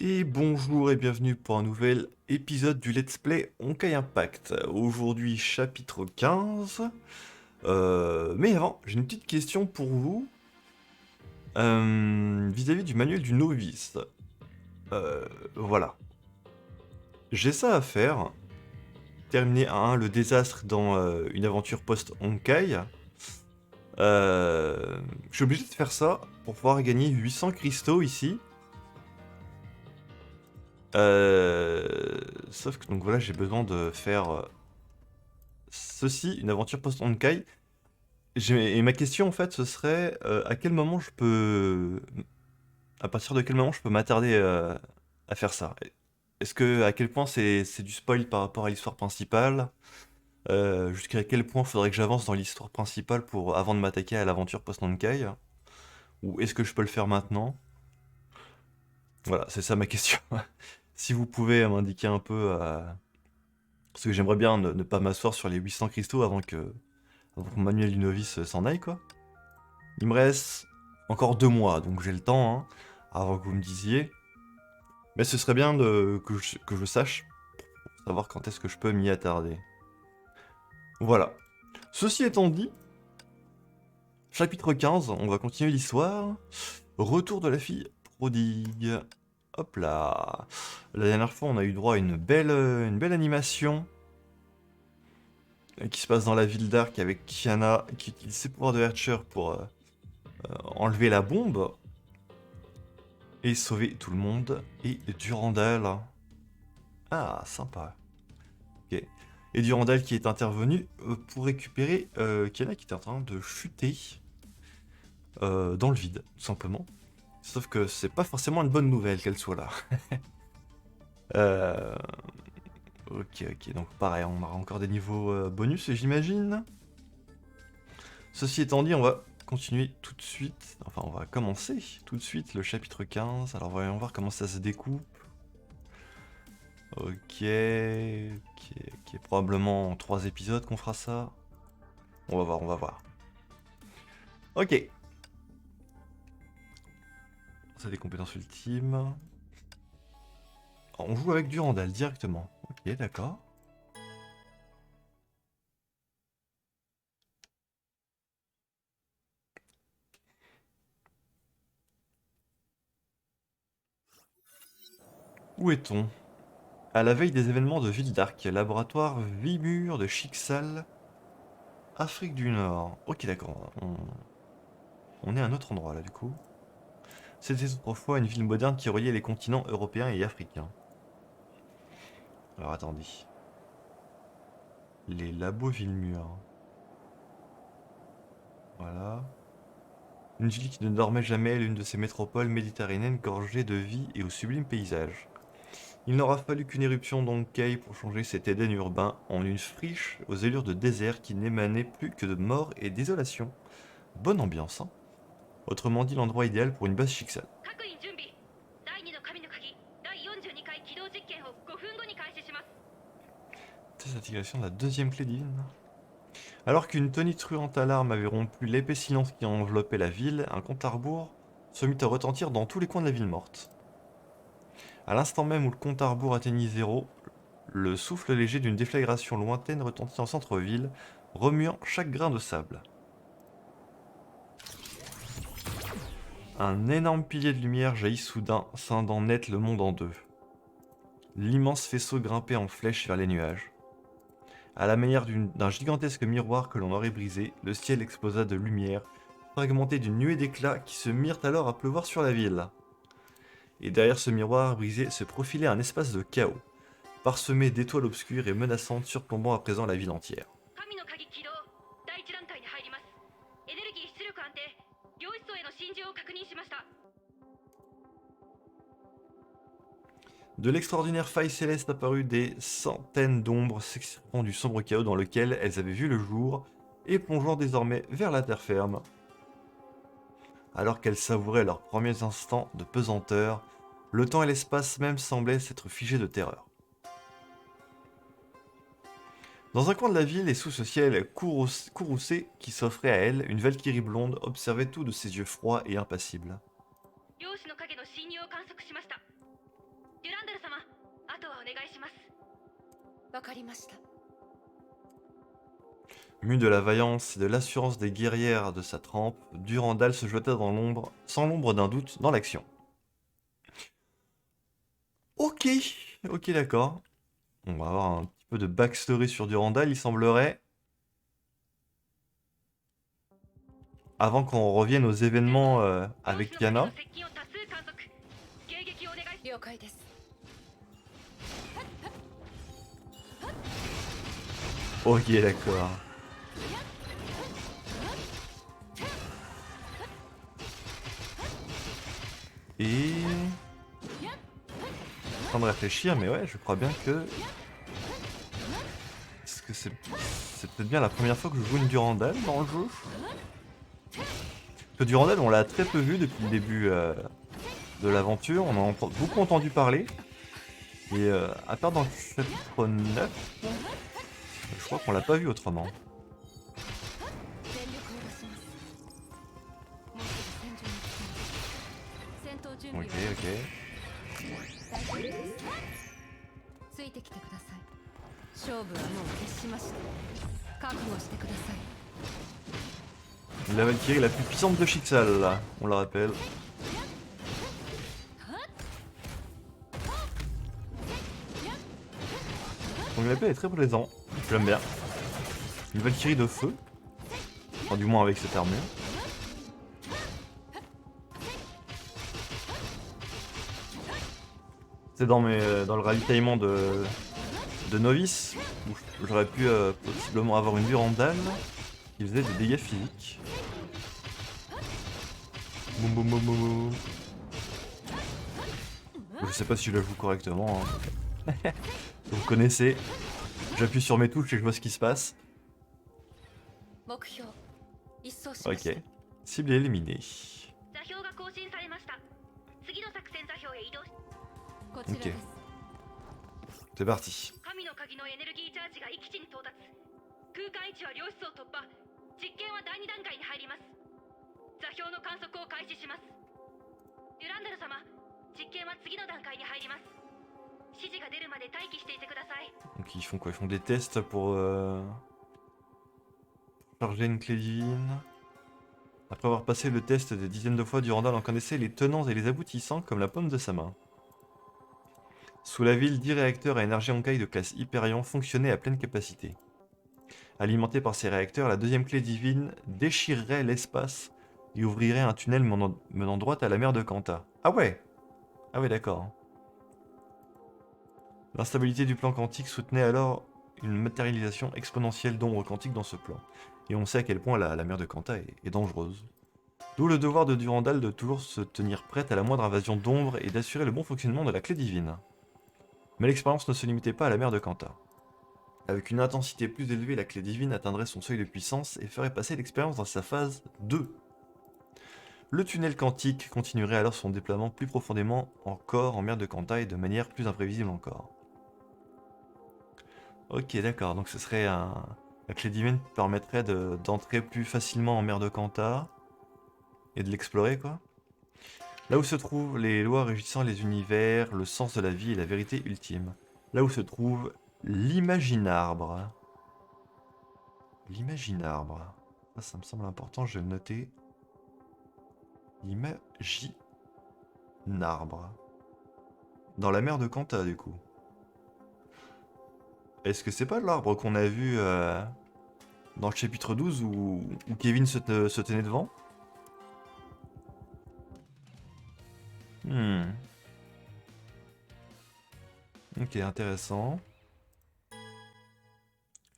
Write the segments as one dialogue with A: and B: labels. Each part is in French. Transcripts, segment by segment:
A: Et bonjour et bienvenue pour un nouvel épisode du Let's Play Honkai Impact. Aujourd'hui, chapitre 15. Mais avant, j'ai une petite question pour vous. Vis-à-vis du manuel du novice. Euh, voilà. J'ai ça à faire. Terminer le désastre dans une aventure post-Honkai. Je suis obligé de faire ça pour pouvoir gagner 800 cristaux ici. Sauf que donc voilà, j'ai besoin de faire ceci, une aventure post-Honkai. Et ma question en fait, ce serait à quel moment je peux, à partir de quel moment je peux m'attarder à faire ça? Est-ce que à quel point c'est du spoil par rapport à l'histoire principale? Jusqu'à quel point faudrait que j'avance dans l'histoire principale pour avant de m'attaquer à l'aventure post-Honkai? Ou est-ce que je peux le faire maintenant? Voilà, c'est ça ma question. Si vous pouvez m'indiquer un peu, parce que j'aimerais bien ne pas m'asseoir sur les 800 cristaux avant que mon manuel du novice s'en aille quoi. Il me reste encore 2 mois, donc j'ai le temps, hein, avant que vous me disiez. Mais ce serait bien que je sache, pour savoir quand est-ce que je peux m'y attarder. Voilà. Ceci étant dit, chapitre 15, on va continuer l'histoire. Retour de la fille prodigue. Hop là. La dernière fois, on a eu droit à une belle animation qui se passe dans la ville d'Ark avec Kiana qui utilise ses pouvoirs de Archer pour enlever la bombe et sauver tout le monde. Et Durandal. Ah, sympa. Ok. Et Durandal qui est intervenu pour récupérer Kiana qui était en train de chuter dans le vide, tout simplement. Sauf que c'est pas forcément une bonne nouvelle qu'elle soit là. Euh, ok, donc pareil, on aura encore des niveaux bonus, j'imagine. Ceci étant dit, on va continuer tout de suite. Enfin, on va commencer tout de suite le chapitre 15. Alors, voyons voir comment ça se découpe. Ok. Probablement en 3 épisodes qu'on fera ça. On va voir. Ok. Ça des compétences ultimes. Alors, on joue avec Durandal directement. Ok, d'accord. Où est-on? À la veille des événements de Ville d'Arc, laboratoire Vimur de Chixal, Afrique du Nord. Ok, d'accord. On est à un autre endroit là, du coup. C'était autrefois une ville moderne qui reliait les continents européens et africains. Alors attendez. Les labos Villemur. Voilà. Une ville qui ne dormait jamais, l'une de ces métropoles méditerranéennes gorgées de vie et aux sublimes paysages. Il n'aura fallu qu'une éruption d'Onkei pour changer cet Éden urbain en une friche aux allures de désert qui n'émanait plus que de mort et désolation. Bonne ambiance, hein. Autrement dit, l'endroit idéal pour une base Chixal. Désactivation de la deuxième clé divine. Alors qu'une tonitruante alarme avait rompu l'épais silence qui enveloppait la ville, un compte à rebours se mit à retentir dans tous les coins de la ville morte. À l'instant même où le compte à rebours atteignit zéro, le souffle léger d'une déflagration lointaine retentit en centre-ville, remuant chaque grain de sable. Un énorme pilier de lumière jaillit soudain, scindant net le monde en deux. L'immense faisceau grimpait en flèche vers les nuages. À la manière d'un gigantesque miroir que l'on aurait brisé, le ciel explosa de lumière, fragmenté d'une nuée d'éclats qui se mirent alors à pleuvoir sur la ville. Et derrière ce miroir brisé se profilait un espace de chaos, parsemé d'étoiles obscures et menaçantes surplombant à présent la ville entière. De l'extraordinaire faille céleste apparut des centaines d'ombres s'extirpant du sombre chaos dans lequel elles avaient vu le jour et plongeant désormais vers la terre ferme. Alors qu'elles savouraient leurs premiers instants de pesanteur, le temps et l'espace même semblaient s'être figés de terreur. Dans un coin de la ville et sous ce ciel courroucé qui s'offrait à elle, une Valkyrie blonde observait tout de ses yeux froids et impassibles.
B: デュランダル様、あとはお願いします。わかりました。
A: Mu de la vaillance et de l'assurance des guerrières de sa trempe, Durandal se jeta dans l'ombre, sans l'ombre d'un doute, dans l'action. Ok, ok d'accord. On va avoir un petit peu de backstory sur Durandal, il semblerait. Avant qu'on revienne aux événements avec Kiana.
B: 了解です。
A: Ok d'accord. Et... en train de réfléchir, mais ouais, je crois bien que... Est-ce que c'est peut-être bien la première fois que je joue une Durandal dans le jeu? Parce que Durandal, on l'a très peu vu depuis le début de l'aventure, on en a beaucoup entendu parler. Et à part dans le chapitre 9, je crois qu'on l'a pas vu autrement. Ok, ok. La Valkyrie la plus puissante de Shixal, là, on la rappelle. Son gameplay est très plaisant, j'aime bien. Une Valkyrie de feu, enfin du moins avec cette armure. C'est dans le ravitaillement de novice, où j'aurais pu possiblement avoir une Durandal qui faisait des dégâts physiques. Boum boum boum boum boum. Je sais pas si je la joue correctement. Hein. Vous connaissez. J'appuie sur mes touches et je vois ce qui se passe. Ok. Cible éliminée. Ok. C'est parti. Donc ils font quoi? Ils font des tests pour charger une clé divine. Après avoir passé le test des dizaines de fois, Durandal en connaissait les tenants et les aboutissants comme la paume de sa main. Sous la ville, 10 réacteurs à énergie Honkai de classe Hyperion fonctionnaient à pleine capacité. Alimentés par ces réacteurs, la deuxième clé divine déchirerait l'espace et ouvrirait un tunnel menant droit à la mer de Kanta. Ah ouais! Ah ouais, d'accord. L'instabilité du plan quantique soutenait alors une matérialisation exponentielle d'ombres quantiques dans ce plan. Et on sait à quel point la mer de Kanta est dangereuse. D'où le devoir de Durandal de toujours se tenir prête à la moindre invasion d'ombre et d'assurer le bon fonctionnement de la clé divine. Mais l'expérience ne se limitait pas à la mer de Kanta. Avec une intensité plus élevée, la clé divine atteindrait son seuil de puissance et ferait passer l'expérience dans sa phase 2. Le tunnel quantique continuerait alors son déploiement plus profondément encore en mer de Kanta et de manière plus imprévisible encore. Ok, d'accord, donc ce serait un... La clé divine permettrait d'entrer plus facilement en mer de Kanta et de l'explorer, quoi. Là où se trouvent les lois régissant les univers, le sens de la vie et la vérité ultime. Là où se trouve l'Imaginarbre. L'Imaginarbre. Ça me semble important, je vais le noter. L'Imaginarbre. Dans la mer de Kanta, du coup. Est-ce que c'est pas l'arbre qu'on a vu dans le chapitre 12 où Kevin se tenait devant? Ok, intéressant.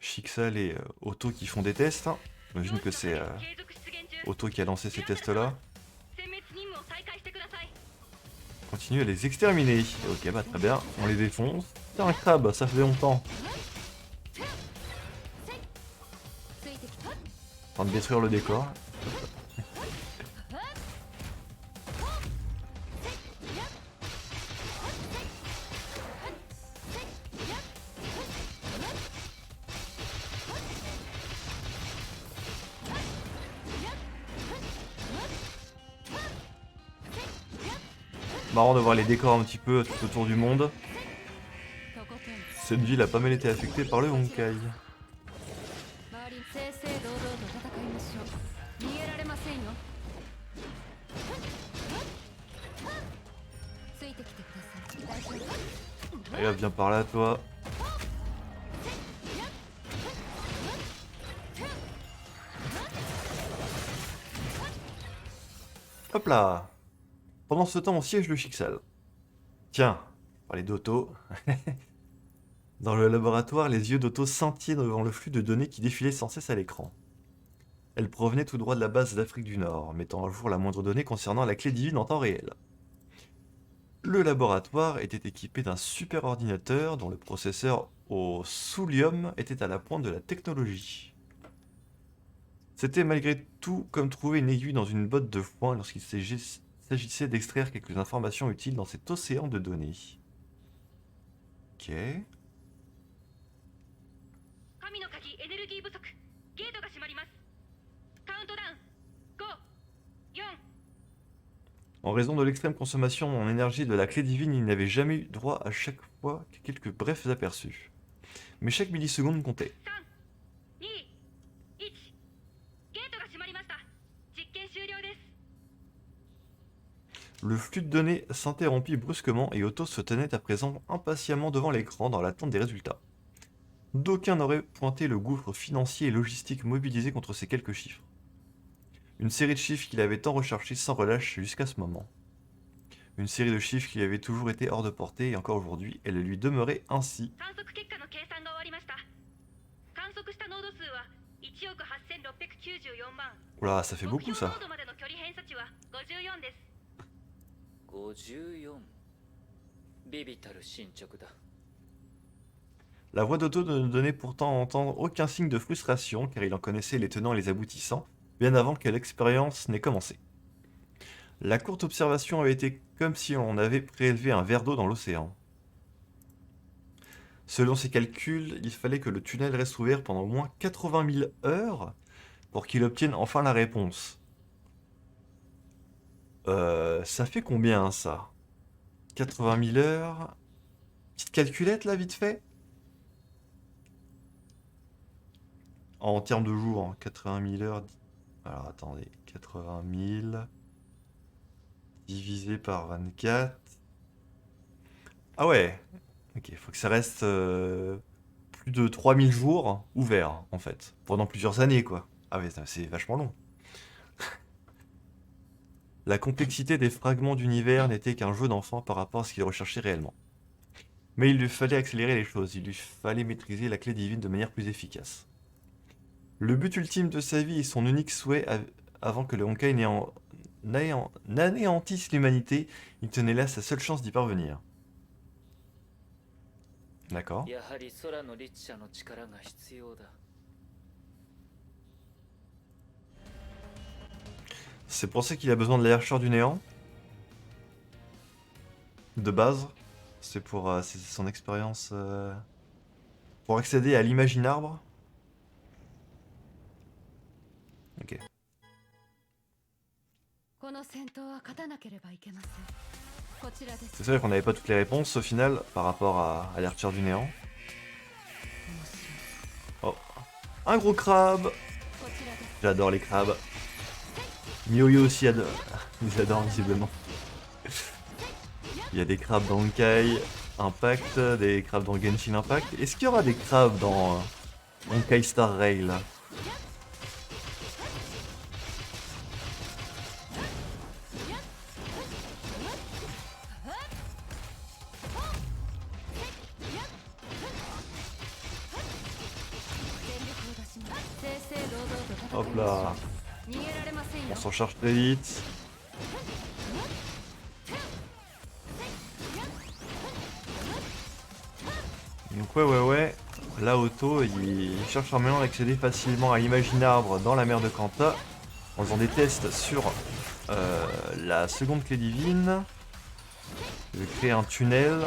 A: Shixal et Otto qui font des tests. J'imagine que c'est Otto qui a lancé ces tests-là. Continue à les exterminer. Ok, bah très bien, on les défonce. C'est un crabe, ça fait longtemps. En train de détruire le décor. Marrant de voir les décors un petit peu tout autour du monde. Cette ville a pas mal été affectée par le Honkai.
C: 正々堂々と戦いましょう。逃げられませんよ。ついてきてください。大丈夫。
A: Allez hop, viens par là toi. Hop là. Pendant ce temps, on siège le Chixal. Tiens, parler d'Otto. Dans le laboratoire, les yeux d'Otto scintillaient devant le flux de données qui défilait sans cesse à l'écran. Elles provenaient tout droit de la base d'Afrique du Nord, mettant à jour la moindre donnée concernant la clé divine en temps réel. Le laboratoire était équipé d'un super ordinateur dont le processeur au soulium était à la pointe de la technologie. C'était malgré tout comme trouver une aiguille dans une botte de foin lorsqu'il s'agissait d'extraire quelques informations utiles dans cet océan de données. Ok.
B: 神の鍵エネルギー不足。ゲートが閉まります。カウントダウン。5、4。
A: En raison de l'extrême consommation en énergie de la clé divine, il n'avait jamais eu droit à chaque fois que quelques brefs aperçus. Mais chaque milliseconde comptait.
B: 3、2、1。ゲートが閉まりました。実験終了です。
A: Le flux de données s'interrompit brusquement et Otto se tenait à présent impatiemment devant l'écran dans l'attente des résultats. D'aucuns n'auraient pointé le gouffre financier et logistique mobilisé contre ces quelques chiffres. Une série de chiffres qu'il avait tant recherché sans relâche jusqu'à ce moment. Une série de chiffres qui avait toujours été hors de portée et encore aujourd'hui, elle lui demeurait ainsi.
B: 観測結果の計算が終わりました。観測した濃度数は1億8694万。
A: Oula, ça fait
B: 目
A: beaucoup
B: 標
A: ça.
B: 濃度までの距離偏差値は54です。
D: 54ビビたる進捗だ。
A: La voix d'Otto ne donnait pourtant à entendre aucun signe de frustration car il en connaissait les tenants et les aboutissants bien avant que l'expérience n'ait commencé. La courte observation avait été comme si on avait prélevé un verre d'eau dans l'océan. Selon ses calculs, il fallait que le tunnel reste ouvert pendant au moins 80 000 heures pour qu'il obtienne enfin la réponse. Ça fait combien ça? 80 000 heures? Petite calculette là vite fait? En termes de jours, 80 000 heures. Alors attendez, 80 000 divisé par 24. Ah ouais, ok, faut que ça reste plus de 3000 jours ouverts en fait, pendant plusieurs années quoi. Ah ouais, c'est vachement long. La complexité des fragments d'univers n'était qu'un jeu d'enfant par rapport à ce qu'il recherchait réellement. Mais il lui fallait accélérer les choses, il lui fallait maîtriser la clé divine de manière plus efficace. Le but ultime de sa vie et son unique souhait avant que le Honkai n'anéantisse l'humanité, il tenait là sa seule chance d'y parvenir. D'accord.
D: やはり空の律者の力が必要だ。
A: C'est pour ça qu'il a besoin de l'hercheur du néant. De base. C'est pour c'est son expérience pour accéder à l'imaginabre. Ok.
C: この戦闘は勝たなければいけません。こちらです。
A: C'est vrai qu'on n'avait pas toutes les réponses au final par rapport à l'hercheur du néant. Oh. Un gros crabe.
C: こちらです。
A: J'adore les crabes. Miyoyo aussi adore. Ils adorent visiblement. Il y a des crabes dans Honkai Impact, des crabes dans Genshin Impact. Est-ce qu'il y aura des crabes dans Honkai Star Rail là? Hop là, on s'en charge très vite. Donc ouais, là Otto il cherche un moyen d'accéder facilement à l'imaginabre dans la mer de Kanta en faisant des tests sur la seconde clé divine. Il veut créer un tunnel.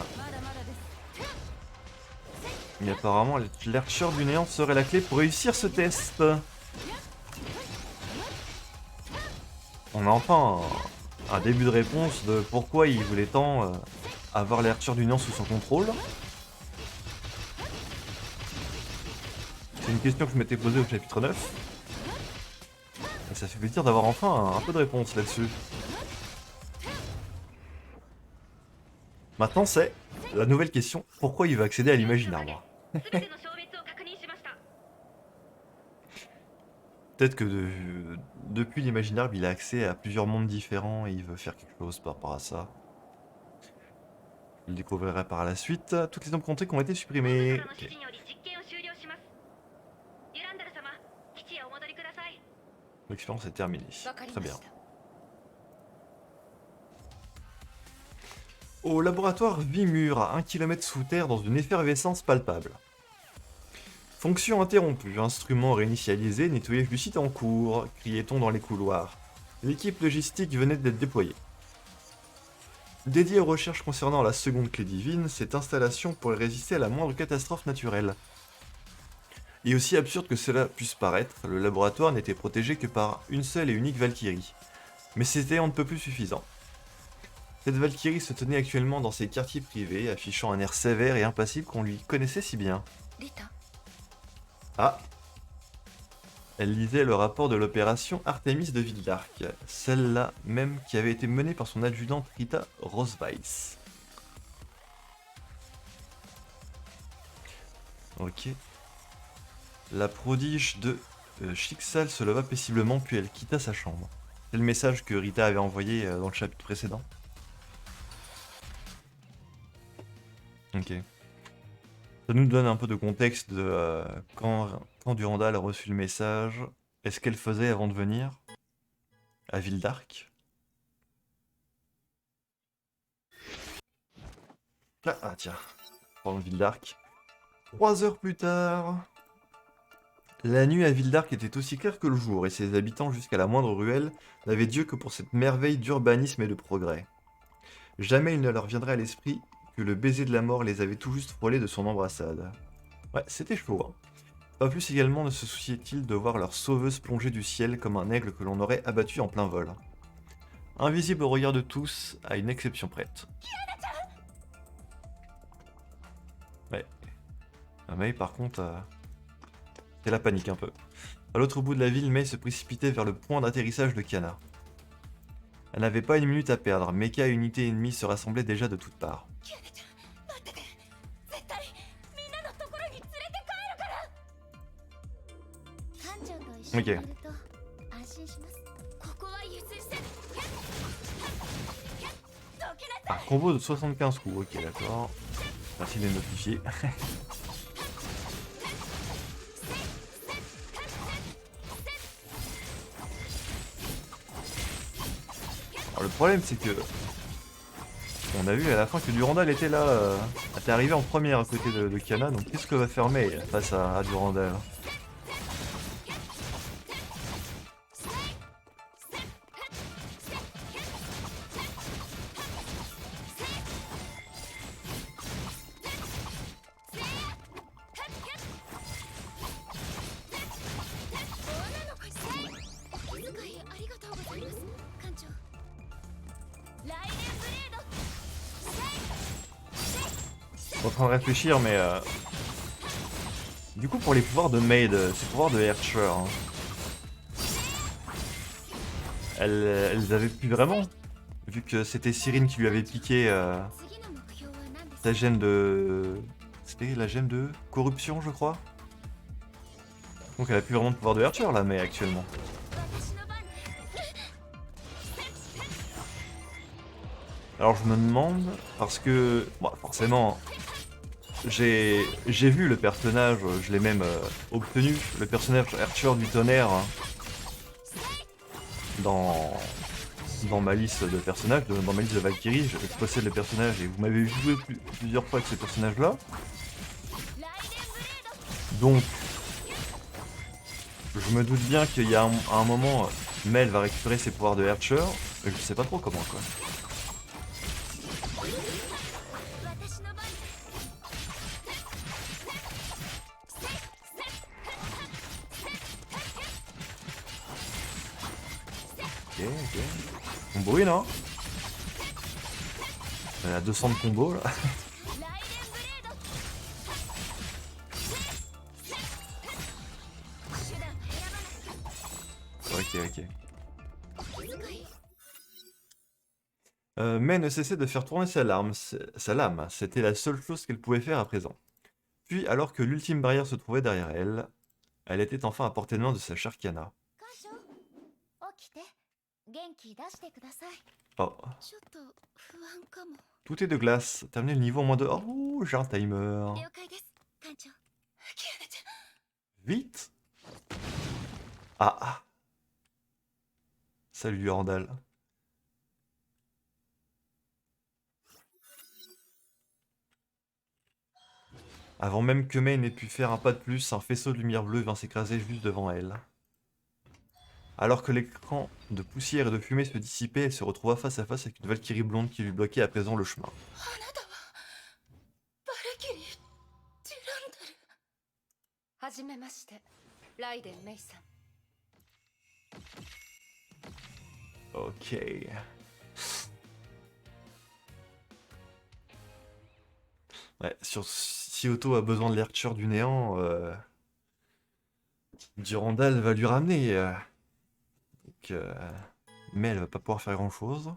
A: Mais apparemment l'hercheur du néant serait la clé pour réussir ce test. On a enfin un début de réponse de pourquoi il voulait tant avoir l'Archer du Néant sous son contrôle. C'est une question que je m'étais posée au chapitre 9. Et ça fait plaisir d'avoir enfin un peu de réponse là-dessus. Maintenant c'est la nouvelle question, pourquoi il veut accéder à l'imaginaire moi?
B: 全ての消滅を確認しました。
A: Peut-être que depuis l'imaginaire, il a accès à plusieurs mondes différents et il veut faire quelque chose par rapport à ça. Je le découvrirai par la suite. Toutes les noms comptés qui ont été
B: 王
A: supprimés.
B: 様の指
A: Ok.
B: 示により実験を終了します。デュランダル様、基地へお戻りください。
A: L'expérience est terminée.
C: わかり
A: Très
C: ま
A: bien.
C: した。
A: Au laboratoire Vimur, à 1 km sous terre dans une effervescence palpable. Fonction interrompue, instrument réinitialisé, nettoyage du site en cours, criait-on dans les couloirs. L'équipe logistique venait d'être déployée. Dédiée aux recherches concernant la seconde clé divine, cette installation pourrait résister à la moindre catastrophe naturelle. Et aussi absurde que cela puisse paraître, le laboratoire n'était protégé que par une seule et unique Valkyrie. Mais c'était on ne peut plus suffisant. Cette Valkyrie se tenait actuellement dans ses quartiers privés, affichant un air sévère et impassible qu'on lui connaissait si bien.
C: リタ、
A: Ah! Elle lisait le rapport de l'opération Artemis de Vildark, celle-là même qui avait été menée par son adjudante Rita Rosweiss. Ok. La prodige de Chixal se leva paisiblement puis elle quitta sa chambre. C'est le message que Rita avait envoyé dans le chapitre précédent. Ok. Ça nous donne un peu de contexte de quand Durandal a reçu le message. Est-ce qu'elle faisait avant de venir à Vildark? Ah tiens, parlons de Vildark. 3 heures plus tard. La nuit à Vildark était aussi claire que le jour, et ses habitants jusqu'à la moindre ruelle n'avaient Dieu que pour cette merveille d'urbanisme et de progrès. Jamais il ne leur viendrait à l'esprit que le baiser de la mort les avait tout juste frôlés de son embrassade. Ouais, c'était chaud, hein. Pas plus également ne se souciait-il de voir leur sauveuse plonger du ciel comme un aigle que l'on aurait abattu en plein vol. Invisible au regard de tous, à une exception prête. Ouais. Ah, Mei, par contre, c'est la panique un peu. À l'autre bout de la ville, Mei se précipitait vers le point d'atterrissage de Kiana. Elle n'avait pas une minute à perdre, Mecha et unités ennemies se rassemblaient déjà de toutes parts.
C: キアネちゃん、待ってて。絶対みんなのところに連れて帰るから。艦長と一緒にいると安心します。ここは譲せ。どけなさい。
A: Ah, combo de 75 coups, ok d'accord. Merci de les notifier. Alors, le problème c'est que on a vu à la fin que Durandal était là, était arrivé en première à côté de Kiana, donc qu'est-ce que va faire Mei face à Durandal? Je suis en train de réfléchir, mais du coup pour les pouvoirs de Maid, ces pouvoirs de Archer, hein, elles avaient pu vraiment, vu que c'était Cyrine qui lui avait piqué sa gemme de... C'était la gemme de corruption, je crois. Donc elle a plus vraiment de pouvoir de Archer là, mais actuellement. Alors je me demande, parce que, bon, forcément, j'ai vu le personnage, je l'ai même obtenu, le personnage Archer du tonnerre, hein, dans ma liste de personnages, dans ma liste de Valkyrie, je possède le personnage et vous m'avez joué plusieurs fois avec ce personnage-là. Donc, je me doute bien qu'il y a un moment, Mel va récupérer ses pouvoirs de Archer, mais je sais pas trop comment quoi. Ok. On brûle, hein. On est à 200 de combo là.
C: 手段を選ばなきゃ
A: Ok, ok.
C: 気遣い
A: Mei ne cessait de faire tourner sa lame. C'était la seule chose qu'elle pouvait faire à présent. Puis, alors que l'ultime barrière se trouvait derrière elle, elle était enfin à portée de main de sa chère Kiana.
C: 感謝起きて元気出してください
A: Oh,
C: ちょっと不安かも
A: tout est de glace. Terminer le niveau en moins de... Oh, j'ai un timer.
C: 了解です艦長キアナちゃん
A: Vite. Ah. Salut Randall. Avant même que Mei n'ait pu faire un pas de plus, un faisceau de lumière bleue vint s'écraser juste devant elle. Alors que l'écran de poussière et de fumée se dissipait, elle se retrouva face à face avec une Valkyrie blonde qui lui bloquait à présent le chemin.
C: あなたはバルキリー・デュランダル
B: はじめましてライデン・メイさん
A: Ok. Ouais, si Otto a besoin de l'Archer du néant, Durandal va lui ramener. Donc, mais elle va pas pouvoir faire grand-chose.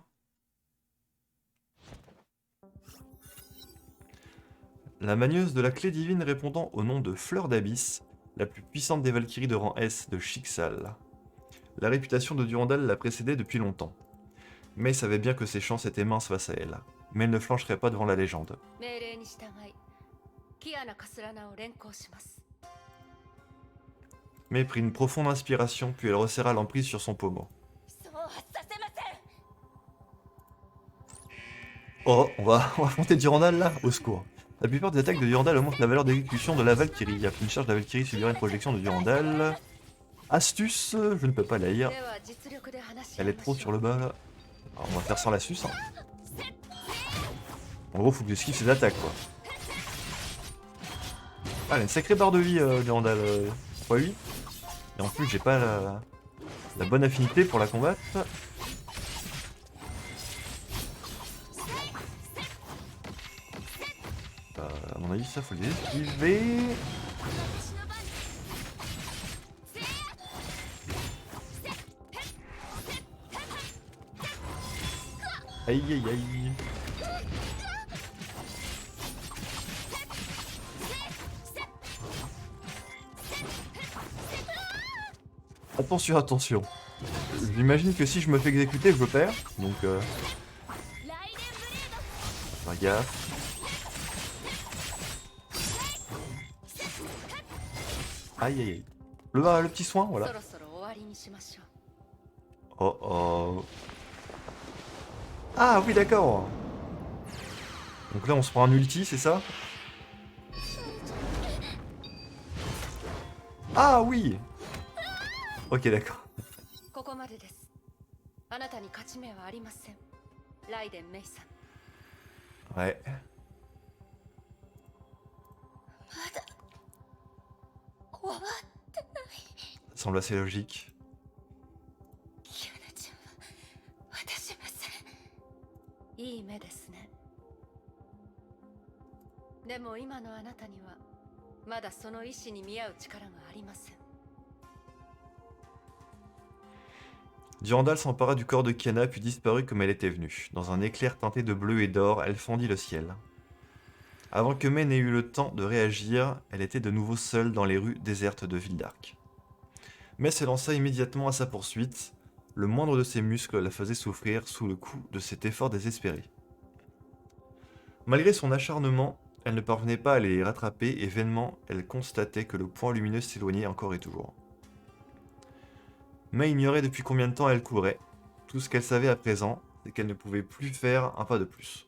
A: La magneuse de la clé divine répondant au nom de Fleur d'Abysse, la plus puissante des Valkyries de rang S de Schicksal. La réputation de Durandal l'a précédée depuis longtemps. Mei savait bien que ses chances étaient minces face à elle, mais elle ne flancherait pas devant la légende.
B: 命令に従いキアナ・カスラナを連行します
A: Mei prit une profonde inspiration, puis elle resserra l'emprise sur son pommeau.
C: そうはさせません
A: Oh, on va affronter Durandal là? Au secours. La plupart des attaques de Durandal augmentent la valeur d'exécution de la Valkyrie. Après une charge de la Valkyrie subira une projection de Durandal. Astuce, je ne peux pas la lire.
B: では実力で話し合
A: Elle
B: い
A: est
B: ま
A: trop
B: しょ
A: sur
B: う
A: le bas là. Alors, on va faire sans l'astuce. Hein. En gros, faut que j'esquive ses attaques quoi. Ah, elle a une sacrée barre de vie, Durandal. x8. Et en plus, j'ai pas la bonne affinité pour la combattre. À mon avis, ça faut les esquiver.
C: 私の番
A: Aïe aïe aïe. Attention, attention. J'imagine que si je me fais exécuter, je perds. Donc,
C: ライデンブレード
A: faire gaffe. Aïe aïe aïe. Le petit soin,
B: そ
A: voilà.
B: ろそろ終わりにしましょう
A: Oh oh. Ah oui, d'accord. Donc là, on se prend un ulti, c'est ça? Ah oui. Ok, d'accord.
B: ここまでですあなたに勝ち目はありませんライデン・メイさん
A: Ouais.
C: まだ終わってない
A: Ça semble assez logique.
C: キアナちゃんは渡しません
B: いい目ですねでも今のあなたにはまだその意志に見合う力がありません
A: Durandal s'empara du corps de Kiana puis disparut comme elle était venue. Dans un éclair teinté de bleu et d'or, elle fendit le ciel. Avant que Mei n'ait eu le temps de réagir, elle était de nouveau seule dans les rues désertes de Vildark. Mei se lança immédiatement à sa poursuite. Le moindre de ses muscles la faisait souffrir sous le coup de cet effort désespéré. Malgré son acharnement, elle ne parvenait pas à les rattraper et vainement elle constatait que le point lumineux s'éloignait encore et toujours. Mei ignorait depuis combien de temps elle courait. Tout ce qu'elle savait à présent, c'est qu'elle ne pouvait plus faire un pas de plus.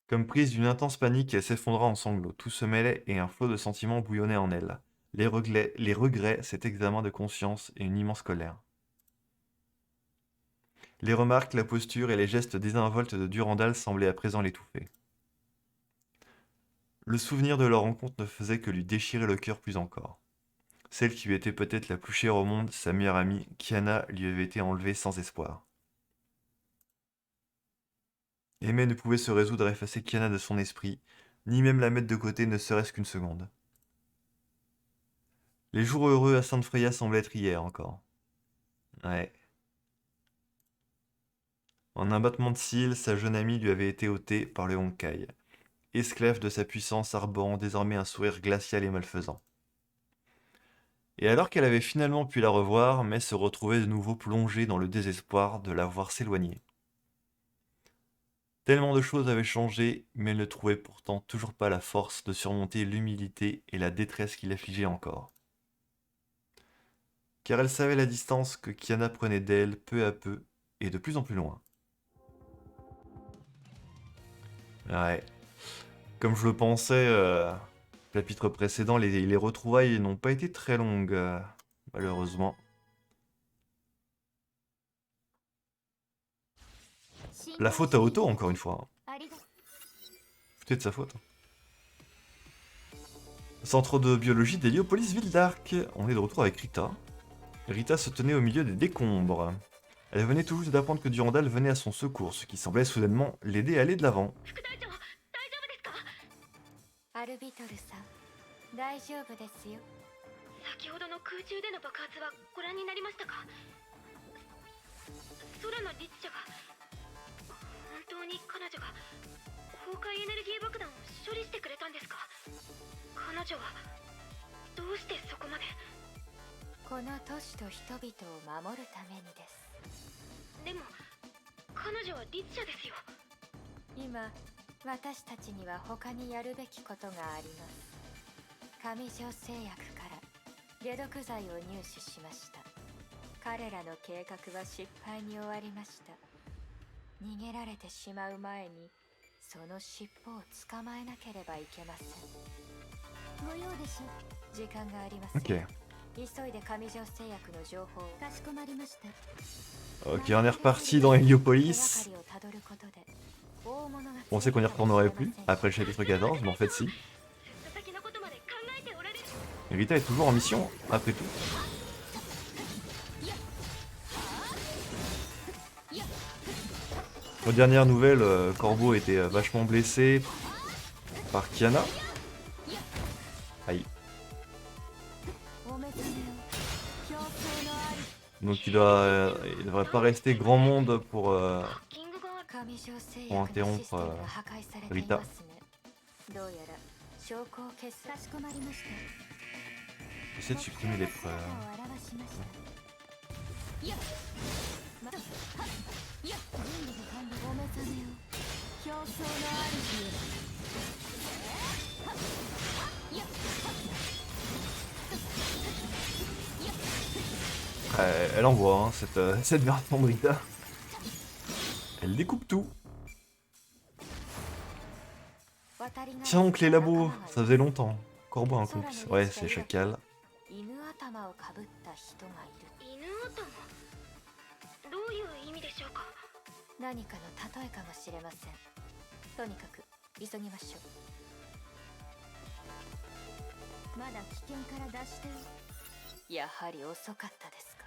A: Comme prise d'une intense panique, elle s'effondra en sanglots. Tout se mêlait et un flot de sentiments bouillonnait en elle. Les regrets, cet examen de conscience et une immense colère. Les remarques, la posture et les gestes désinvoltes de Durandal semblaient à présent l'étouffer. Le souvenir de leur rencontre ne faisait que lui déchirer le cœur plus encore. Celle qui lui était peut-être la plus chère au monde, sa meilleure amie, Kiana, lui avait été enlevée sans espoir. Aimé ne pouvait se résoudre à effacer Kiana de son esprit, ni même la mettre de côté ne serait-ce qu'une seconde. Les jours heureux à Sainte Freya semblaient être hier encore. Ouais. En un battement de cils, sa jeune amie lui avait été ôtée par le Honkai, esclave de sa puissance arborant désormais un sourire glacial et malfaisant. Et alors qu'elle avait finalement pu la revoir, Mai se retrouvait de nouveau plongée dans le désespoir de la voir s'éloigner. Tellement de choses avaient changé, mais elle ne trouvait pourtant toujours pas la force de surmonter l'humilité et la détresse qui l'affligeaient encore. Car elle savait la distance que Kiana prenait d'elle peu à peu et de plus en plus loin. Ouais, comme je le pensais, chapitre précédent, les retrouvailles n'ont pas été très longues, malheureusement. La faute à Otto, encore une fois.
C: ありが
A: C'était de sa faute. Centre de biologie d'Héliopolis Vildark. On est de retour avec Rita. Rita se tenait au milieu des décombres. Elle venait tout juste d'apprendre que Durandal venait à son secours, ce qui semblait soudainement l'aider à aller de l'avant.
B: 副隊長大丈夫ですか？
C: アルビトルさん大丈夫ですよ。
B: 先ほどの空中での爆発はご覧になりましたか？空のリッチャが本当に彼女が崩壊エネルギー爆弾を処理してくれたんですか？彼女はどうしてそこまで？
C: この都市と人々を守るためにです。
B: でも彼女はリッチャですよ。
C: 今私たちには他にやるべきことがあります。上条製薬から解毒剤を入手しました。彼らの計画は失敗に終わりました。逃げられてしまう前にその尻尾を捕まえなければいけません。ご用でしょう。時間がありません。
A: Ok.
C: 急いで上条製薬の情報を。かしこまりました。
A: Ok, on est reparti dans Héliopolis. On sait qu'on n'y retournerait plus après le chapitre 14, mais en fait si.
B: 先のことまで考えておられる。
A: Rita est toujours en mission, après tout. Aux dernières nouvelles, Corbeau était vachement blessé par Kiana. Aïe. Donc il devrait pas rester grand monde pour
B: キングが
A: pour interrompre Rita.
C: どうやら証拠を消す。かしこまりました。
A: J'essaie de supprimer les preuves. Elle envoie, hein, cette version de Rita. Elle découpe tout. Tiens donc les labos, ça faisait longtemps. Corbeau un complice. Ouais, c'est Chacal.
C: 犬頭をかぶった人がいる。
B: 犬頭どういう意味でしょうか？
C: 何かの例えかもしれません。とにかく急ぎましょう。まだ危険から脱してやはり遅かったですか。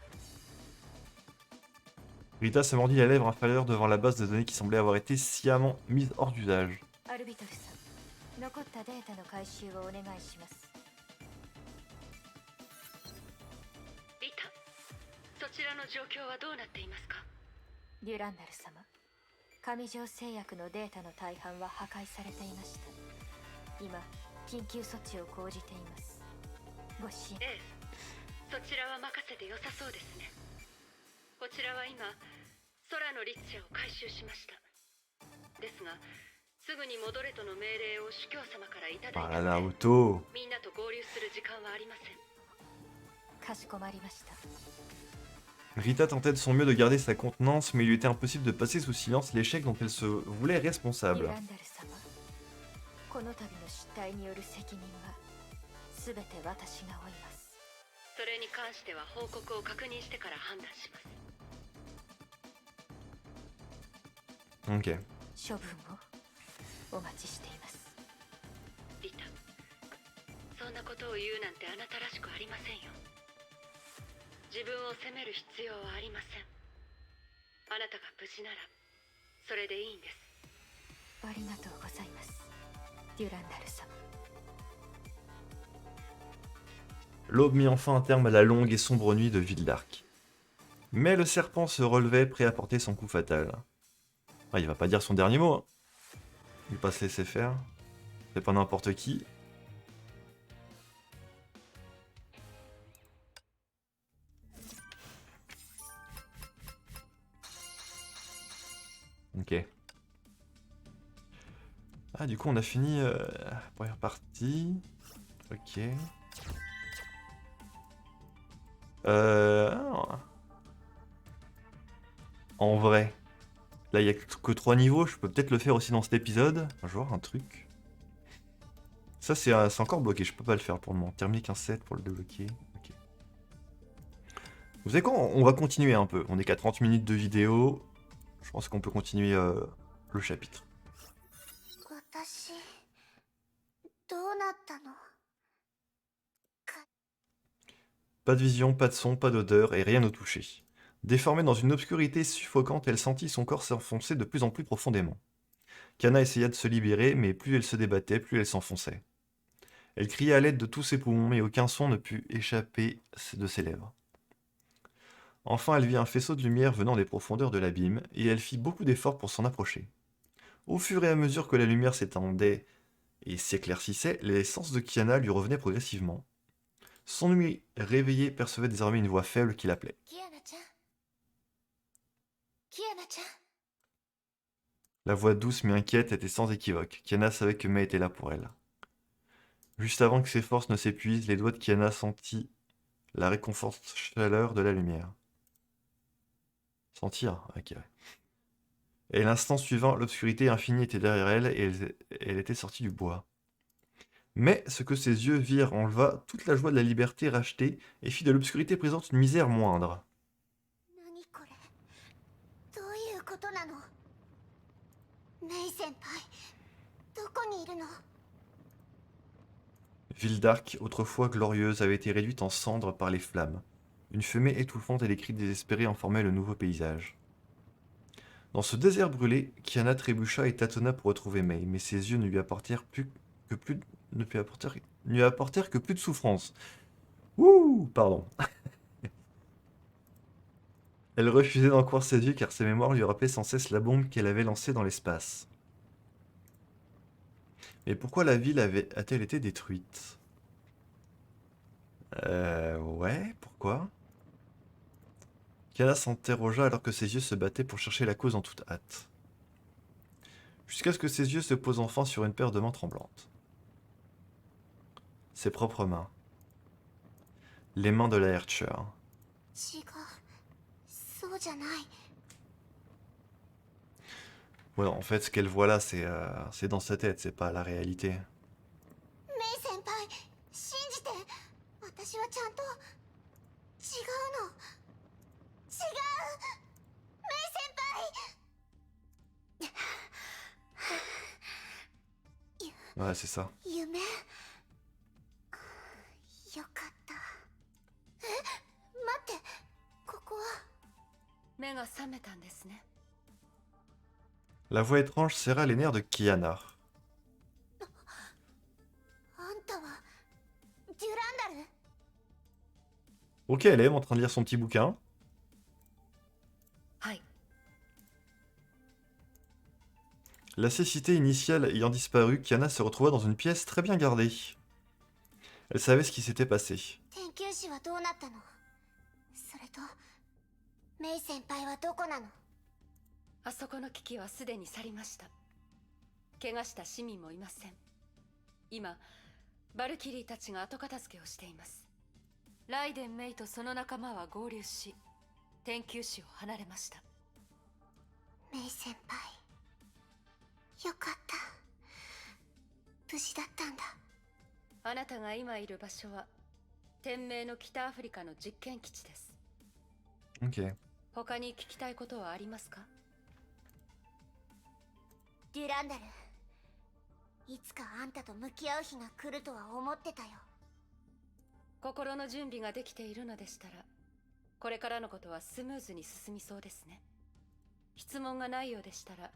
A: Rita se mordit la lèvre inférieure devant la base de données qui semblait avoir été sciemment mise hors d'usage.
C: アルビトルさん、残ったデータの回収をお願いします。
B: リタ、そちらの状況はどうなっていますか？
C: デュランダル様、上条製薬のデータの大半は破壊されていました。今、緊急措置を講じています。ご支援。
B: ええ、そちらは任せて良さそうですね。こちらは今、空のリッチャを回収しました。ですが、すぐに戻れとの命令を主教様からいただい
A: Ah
B: た
A: là là,
B: ので、
A: Otto.
B: みんなと合流する時間はありません。
C: かしこまりました。
A: Rita tentait de son mieux de garder sa contenance, mais il lui était impossible de passer sous silence l'échec dont elle se voulait
C: デ
A: responsable.
C: ュランダル様、この度の失態による責任はすべて私が負います。
B: それに関しては報告を確認してから判断します。
A: Ok.
C: 処分をお待ちしています。
B: リッなことを言うなんてあなたらしくありませんよ。自分を責める必要はありません。あなたが無事ならそれでいいんです。
C: ありがとうございます、デュランダル様。
A: L'aube mit enfin un terme à la longue et sombre nuit de Vildark. Mais le serpent se relevait, prêt à porter son coup fatal. Ah, il va pas dire son dernier mot. Hein. Il va pas se laisser faire. C'est pas n'importe qui. Ok. Ah, du coup, on a fini la première partie. Ok. Alors, en vrai, là, il y a que 3 niveaux. Je peux peut-être le faire aussi dans cet épisode. Un jour, un truc. Ça, c'est encore bloqué. Je peux pas le faire pour le moment. Thermique un 7 pour le débloquer. Ok. Vous savez quoi? On va continuer un peu. On est qu'à 30 minutes de vidéo. Je pense qu'on peut continuer le chapitre.
E: 私どうなったの？
A: Pas de vision, pas de son, pas d'odeur et rien au toucher. Déformée dans une obscurité suffocante, elle sentit son corps s'enfoncer de plus en plus profondément. Kana essaya de se libérer, mais plus elle se débattait, plus elle s'enfonçait. Elle criait à l'aide de tous ses poumons, mais aucun son ne put échapper de ses lèvres. Enfin, elle vit un faisceau de lumière venant des profondeurs de l'abîme, et elle fit beaucoup d'efforts pour s'en approcher. Au fur et à mesure que la lumière s'étendait et s'éclaircissait, les sens de Kiana lui revenaient progressivement. Son nuit réveillée percevait désormais une voix faible qui l'appelait.
E: キアナちゃん、キアナちゃん。
A: La voix douce mais inquiète était sans équivoque. Kiana savait que Mei était là pour elle. Juste avant que ses forces ne s'épuisent, les doigts de Kiana sentit la réconfortante chaleur de la lumière. Sentir? Ok. Et l'instant suivant, l'obscurité infinie était derrière elle et elle était sortie du bois. Mais ce que ses yeux virent enleva toute la joie de la liberté rachetée et fit de l'obscurité présente une misère moindre.
E: 何これ？どういうことなの？メイ先輩、どこにいるの？
A: Vildark, autrefois glorieuse, avait été réduite en cendres par les flammes. Une fumée étouffante et des cris désespérés en formaient le nouveau paysage. Dans ce désert brûlé, Kiana trébucha et tâtonna pour retrouver Mei, mais ses yeux ne lui apportèrent que plus de souffrance. Ouh, pardon. Elle refusait d'en croire ses yeux car ses mémoires lui rappelaient sans cesse la bombe qu'elle avait lancée dans l'espace. Mais pourquoi la ville a-t-elle été détruite? Ouais, pourquoi? Kiana s'interrogea alors que ses yeux se battaient pour chercher la cause en toute hâte. Jusqu'à ce que ses yeux se posent enfin sur une paire de mains tremblantes. Ses propres mains. Les mains de la Hercher.
E: 違う、そうじゃない。
A: Ouais, en fait, ce qu'elle voit là, c'est dans sa tête, c'est pas la réalité.
E: メイ先輩、信じて。私はちゃんと違うの。違う。メイ先輩。
A: Ouais, c'est ça.
E: 夢。よかった。え、待って、ここは。
B: 目が覚めたんですね。
A: La voix étrange serra les nerfs de Kiana.
E: あんたはデュランダル。
A: Ok, elle est en train de lire son petit bouquin.
B: はい。
A: La cécité initiale ayant disparu, Kiana se retrouva dans une pièce très bien gardée. Elle savait ce qui s'était passé.
E: 研究士はどうなったの？それとメイ先輩はどこなの？
B: あそこの危機はすでに去りました。怪我した市民もいません。今バルキリーたちが後片付けをしています。ライデン・メイとその仲間は合流し天球士を離れました。
E: メイ先輩、よかった。無事だったんだ。
B: あなたが今いる場所は天明の北アフリカの実験基地です。
A: Ok.
B: 他に聞きたいことはありますか？
E: デュランダル、いつかあんたと向き合う日が来るとは思ってたよ。
B: 心の準備ができているのでしたら、これからのことはスムーズに進みそうですね。質問がないようでしたら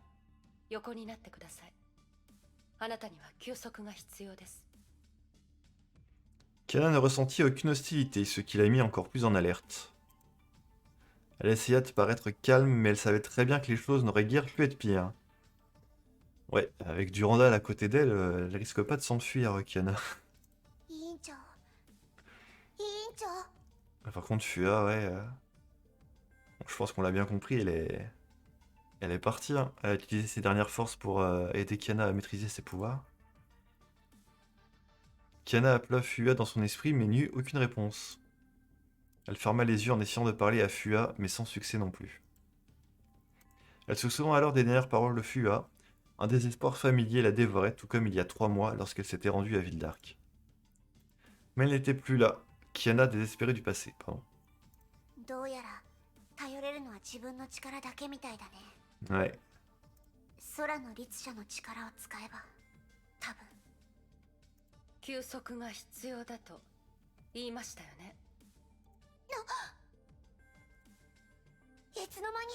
B: 横になってください。あなたには休息が必要です。
A: Kiana ne ressentit aucune hostilité, ce qui l'a mis encore plus en alerte. Elle essaya de paraître calme, mais elle savait très bien que les choses n'auraient guère pu être pires. Ouais, avec Durandal à côté d'elle, elle risque pas de s'enfuir, Kiana.
E: 委員長委員長
A: Par contre, Fua, ouais. Bon, je pense qu'on l'a bien compris, elle est partie. Hein. Elle a utilisé ses dernières forces pour aider Kiana à maîtriser ses pouvoirs. Kiana appela Fua dans son esprit, mais n'eut aucune réponse. Elle ferma les yeux en essayant de parler à Fua, mais sans succès non plus. Elle se souvint alors des dernières paroles de Fua. Un désespoir familier la dévorait, tout comme il y a 3 mois lorsqu'elle s'était rendue à Vildark. Mais elle n'était plus là. Kiana désespérée du passé, pardon.
E: どうやら頼れるのは自分の力だけみたいだね。
A: Ouais.
E: 空の律者の力を使えば多分。
B: 休息が必要だと言いましたよね。
E: いつの間に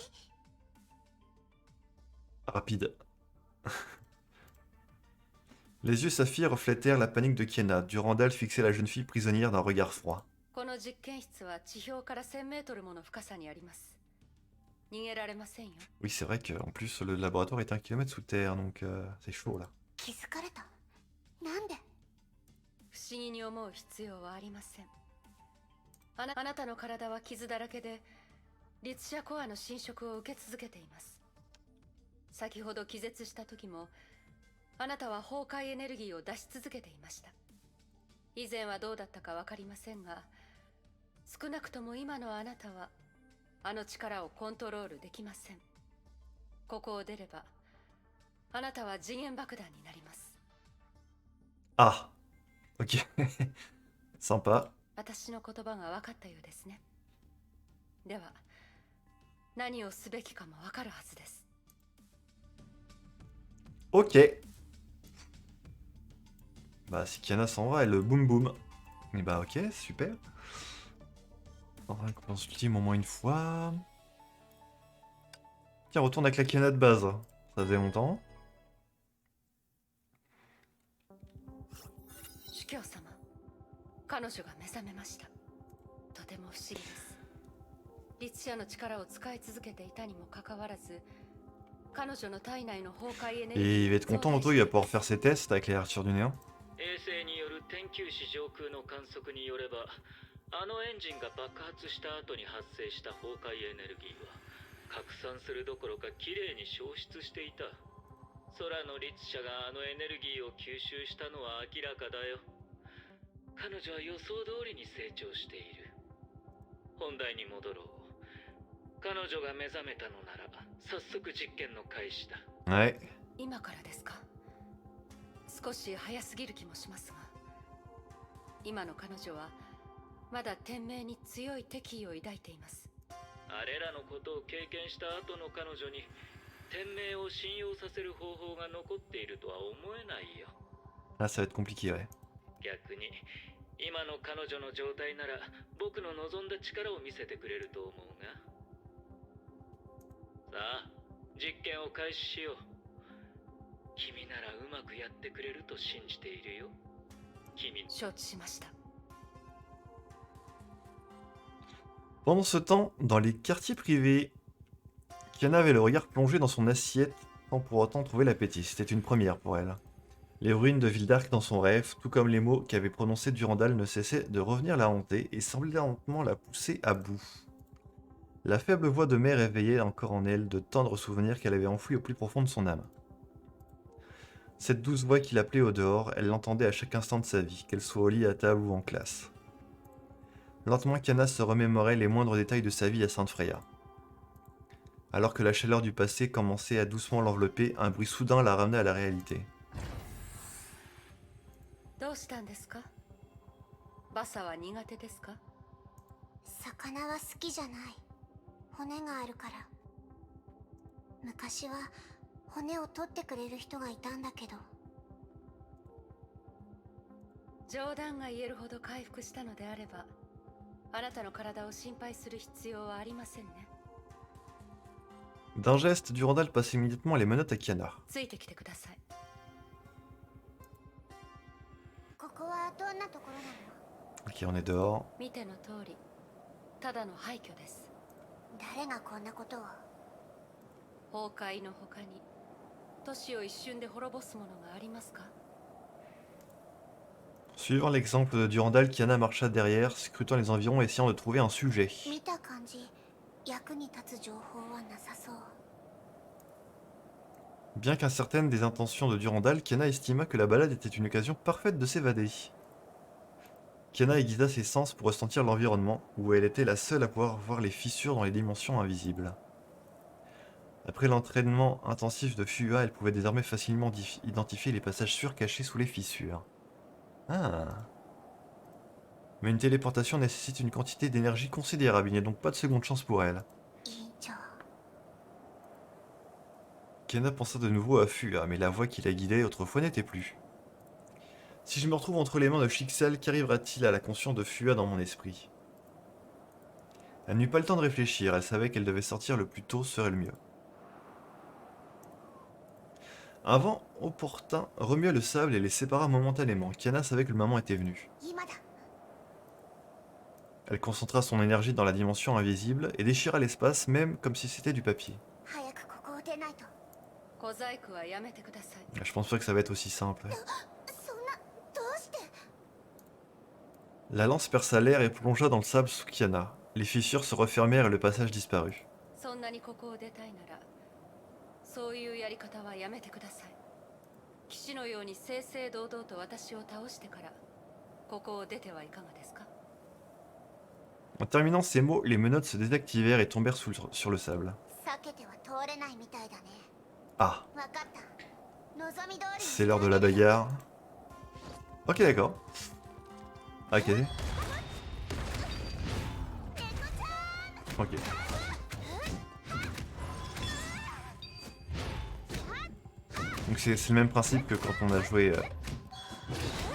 A: Rapide. Les yeux saphirs reflétèrent la panique de Kiana. Durandal fixait la jeune fille prisonnière d'un regard froid.
B: この実験室は地表から1000メートルもの深さにあります。逃げられませんよ。
A: Oui, c'est vrai qu'en plus, le laboratoire est 1 kilomètre sous terre, donc c'est chaud là.
E: 気づかれた。なんで
B: 不思議に思う必要はありません。あなたの体は傷だらけで、律者コアの侵食を受け続けています。先ほど気絶した時も、あなたは崩壊エネルギーを出し続けていました。以前はどうだったかわかりませんが、少なくとも今のあなたは、あの力をコントロールできません。ここを出れば、あなたは次元爆弾になります。
A: Ah Ok. Sympa.
B: 私の言葉が分かったようですね。では、何をすべきかも分かるはずです。
A: Ok. Bah, si Kiana s'en va, elle boum boum. Et bah, ok, super. On récompense l'ultime au moins une fois. Tiens, retourne avec la Kiana de base. Ça faisait longtemps.
B: 主教様、彼女が目覚めました。とても不思議です。律者の力を使い続けていたにもかかわらず、彼女の体内の崩壊エネルギ
A: Et il va
B: ー
A: être content, Otto, il va pouvoir faire ses tests avec les artures du néant.
D: 衛星による天球視上空の観測によれば、あのエンジンが爆発した後に発生した崩壊エネルギーは拡散するどころかきれいに消失していた。空の律者があのエネルギーを吸収したのは明らかだよ。彼女は予想通りに成長している。本題に戻ろう。彼女が目覚めたのなら早速実験の開始だ。
A: Ouais.
B: 今からですか。少し早すぎる気もしますが、今の彼女はまだ天命に強い敵意を抱いています。
D: あれらのことを経験した後の彼女に天命を信用させる方法が残っているとは思えないよ。
A: Là, ça va être compliqué, ouais.
D: 逆に今の彼女の状態なら僕の望んだ力を見せてくれると思うが。さあ、実験を開始しよう。君ならうまくやってくれると信じているよ。君。
B: 承知しました。
A: Pendant ce temps, dans les quartiers privés, Kiana avait le regard plongé dans son assiette sans pour autant trouver l'appétit. C'était une première pour elle. Les ruines de Vildark dans son rêve, tout comme les mots qu'avait prononcés Durandal, ne cessaient de revenir la hanter et semblaient lentement la pousser à bout. La faible voix de mère éveillait encore en elle de tendres souvenirs qu'elle avait enfouis au plus profond de son âme. Cette douce voix qui l'appelait au dehors, elle l'entendait à chaque instant de sa vie, qu'elle soit au lit, à table ou en classe. Lentement, Kiana se remémorait les moindres détails de sa vie à Sainte Freya. Alors que la chaleur du passé commençait à doucement l'envelopper, un bruit soudain la ramenait à la réalité.
B: どうしたんですか。バサは苦手ですか。
E: 魚は好きじゃない。骨があるから。昔は骨を取ってくれる人がいたんだけど。
B: 冗談が言えるほど回復したのであれば、あなたの体を心配する必要はありませんね。
A: D'un geste, Durandal passe immédiatement les menottes à Kiana.
B: ついてきてください。
E: ここはどんなところなの？
A: Ok, on est dehors.
B: 見ての通り、ただの廃墟です。
E: 誰がこんなことを？
B: 崩壊の他に都市を一瞬で滅ぼすものがありますか？
A: Suivant l'exemple de Durandal, Kiana marcha derrière, scrutant les environs, essayant de trouver un sujet.
E: 見た感じ、役に立つ情報はなさそう。
A: Bien qu'incertaine des intentions de Durandal, Kiana estima que la balade était une occasion parfaite de s'évader. Kiana aiguisa ses sens pour ressentir l'environnement, où elle était la seule à pouvoir voir les fissures dans les dimensions invisibles. Après l'entraînement intensif de Fua, elle pouvait désormais facilement identifier les passages sûrs cachés sous les fissures. Ah. Mais une téléportation nécessite une quantité d'énergie considérable, il n'y a donc pas de seconde chance pour elle.
E: 委員長、
A: Kiana pensa de nouveau à Fua, mais la voix qui la guidait autrefois n'était plus. Si je me retrouve entre les mains de Shixel, qu'arrivera-t-il à la conscience de Fua dans mon esprit? Elle n'eut pas le temps de réfléchir, elle savait qu'elle devait sortir le plus tôt serait le mieux. Un vent opportun remua le sable et les sépara momentanément. Kiana savait que le moment était venu.
E: 今だ。
A: Elle concentra son énergie dans la dimension invisible et déchira l'espace même comme si c'était du papier.
E: 早くここを出ないと。
B: 小細工はやめてください。
A: Je pense pas que ça va être aussi simple.
E: そんな、どうして？
A: La lance perça l'air et plongea dans le sable sous Kiana. Les fissures se refermèrent et le passage disparut.
B: そんなにここを出たいなら、そういうやり方はやめてください。騎士のように正々堂々と私を倒してから、ここを出てはいかがですか？
A: En terminant ces mots, les menottes se désactivèrent et tombèrent sur le sable.
E: 避けては通れないみたいだね。
A: Ah,
E: わかった。望み通りに。
A: c'est l'heure de la bagarre. Ok, d'accord. Ok. Ok. Donc c'est le même principe que quand on a joué